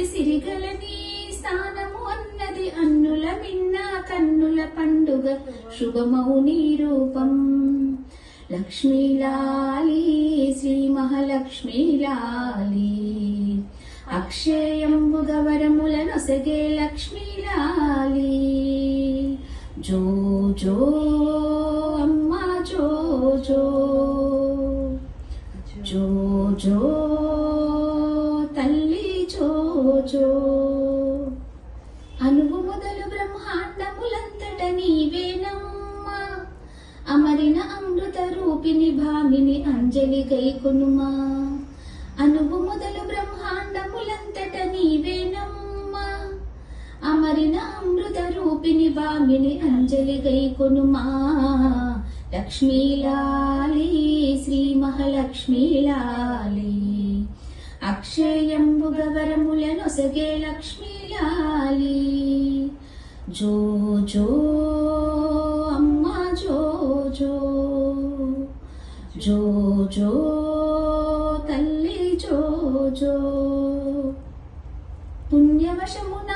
మరి సిరిగలని స్థానము అన్నది అన్నుల మిన్న కన్నుల పండుగ శుభమౌ నీ రూపం. లక్ష్మీ లాలి శ్రీ మహాలక్ష్మీ లాలి అక్షయంబుగ వరముల నొసగే లక్ష్మీ లాలి. జో జో అమ్మా జో జో, జో జో తల్లి జో జో. అనువు మొదలు బ్రహ్మాండములంతట నీవేనమ్మా, అమరిన అమృత రూపిణి భామిని అంజలి గైకొనుమా. అనువు మొదలు బ్రహ్మాండములంతట నీవేనమ్మా, అమరిన అమృత రూపిణి భామిని అంజలి గైకొనుమా. లక్ష్మీ లాలి శ్రీ మహాలక్ష్మీ లాలి అక్షయంబుగ వరముల నొసగే లక్ష్మీ లాలి. జో జో అమ్మా జో జో, జో జో తల్లి జో జో. పుణ్యవశమున